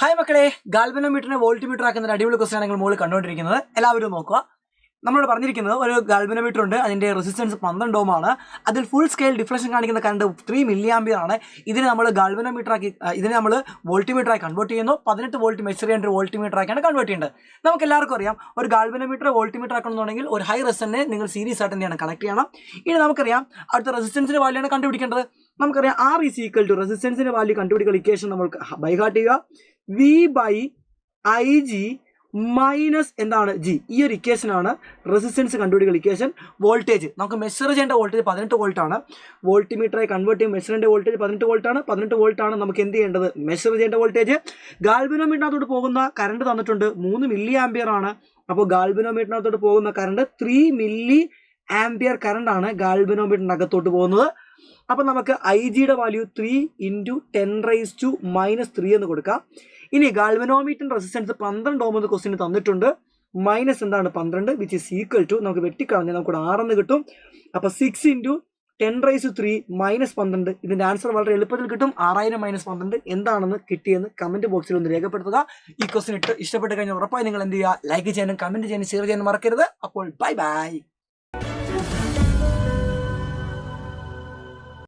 Hi മക്കളെ, ഗാൽവനോമീറ്ററിനെ voltmeter ആക്കുന്ന അടിപൊളി ക്വസ്റ്റൻ ആണ് നിങ്ങൾ മുകളിൽ കണ്ടുകൊണ്ടിരിക്കുന്നത്. എല്ലാവരും നോക്കുക. നമ്മളോട് പറഞ്ഞിരിക്കുന്നത് ഒരു ഗാൽവനോമീറ്റർ ഉണ്ട്, അതിൻ്റെ റെസിസ്റ്റൻസ് 12 ഓം ആണ്. അതിൽ ഫുൾ സ്കെയിൽ ഡിഫ്ലക്ഷൻ കാണിക്കുന്ന കറണ്ട് 3 മില്ലി ആംപിയർ ആണ്. ഇതിനെ നമ്മൾ ഗാൽവനോമീറ്റർ ആക്കി, ഇതിനെ നമ്മൾ വോൾട്ടിമീറ്റർ ആയി കൺവേർട്ട് ചെയ്യുന്നു. 18 വോൾട്ട് മെഷർ ചെയ്യേണ്ട ഒരു വോൾട്ടിമീറ്റർ ആക്കിയാണ് കൺവേർട്ട് ചെയ്യേണ്ടത്. നമുക്ക് എല്ലാവർക്കും അറിയാം, ഒരു ഗാൽവനോമീറ്റർ വോൾട്ടിമീറ്റർ ആക്കണമെന്നുണ്ടെങ്കിൽ ഒരു ഹൈ റെസിസ്റ്റൻസിനെ നിങ്ങൾ സീരീസ് ആയിട്ട് തന്നെയാണ് കണക്ട് ചെയ്യണം. ഇനി നമുക്കറിയാം അടുത്ത റെസിസ്റ്റൻസിന്റെ വാല്യൂ ആണ് കണ്ടുപിടിക്കേണ്ടത്. നമുക്കറിയാം R ഈസ് ഈക്വൽ ടു റെസിസ്റ്റൻസിന്റെ വാല്യൂ കണ്ടുപിടിക്കുന്ന ഇക്വേഷൻ നമുക്ക് ബൈ ഹാർട്ട് ചെയ്യുക. V/IG മൈനസ് എന്താണ് G. ഈ ഒരു ഇക്വേഷനാണ് റെസിസ്റ്റൻസ് കണ്ടുപിടിക്കുന്ന ഇക്വേഷൻ. വോൾട്ടേജ് നമുക്ക് മെഷർ ചെയ്യേണ്ട വോൾട്ടേജ് 18 വോൾട്ട് ആണ്. വോൾട്ടിമീറ്ററായി കൺവേർട്ട് ചെയ്യും മെഷർ ചെയ്യേണ്ട വോൾട്ടേജ് 18 വോൾട്ട് ആണ്. 18 വോൾട്ട് ആണ് നമുക്ക് എന്ത് ചെയ്യേണ്ടത്, മെഷർ ചെയ്യേണ്ട വോൾട്ടേജ്. ഗാൽവനോമീറ്ററിനകത്തോട്ട് പോകുന്ന കറണ്ട് തന്നിട്ടുണ്ട് 3 മില്ലി ആംപിയർ ആണ്. അപ്പോൾ ഗാൽവനോമീറ്ററിനകത്തോട്ട് പോകുന്ന കറണ്ട് 3 മില്ലി ആംപിയർ കറണ്ട് ആണ് ഗാൽവനോമീറ്ററിന്റെ അകത്തോട്ട് പോകുന്നത്. അപ്പം നമുക്ക് IG-യുടെ വാല്യൂ 3 × 10⁻³ എന്ന് കൊടുക്കാം. ഇനി ഗാൽവനോമീറ്ററിന്റെ റെസിസ്റ്റൻസ് 12 ഓം എന്ന് ക്വസ്റ്റ്യൻ തന്നിട്ടുണ്ട്. മൈനസ് എന്താണ് 12, വിച്ച് ഈസ് ഈക്വൽ ടു നമുക്ക് വെട്ടിക്കളഞ്ഞ് നമുക്ക് 6 എന്ന് കിട്ടും. അപ്പോൾ 6 × 10⁻³ - 12. ഇതിന്റെ ആൻസർ വളരെ എളുപ്പത്തിൽ കിട്ടും. 6000 - 12 എന്താണെന്ന് കിട്ടിയെന്ന് കമന്റ് ബോക്സിൽ ഒന്ന് രേഖപ്പെടുത്തുക. ഈ ക്വസ്റ്റ്യൻ ഇഷ്ടപ്പെട്ട് കഴിഞ്ഞാൽ ഉറപ്പായി നിങ്ങൾ എന്ത് ചെയ്യുക, ലൈക്ക് ചെയ്യാനും കമന്റ് ചെയ്യാനും ഷെയർ ചെയ്യാനും മറക്കരുത്. അപ്പോൾ ബൈ ബൈ.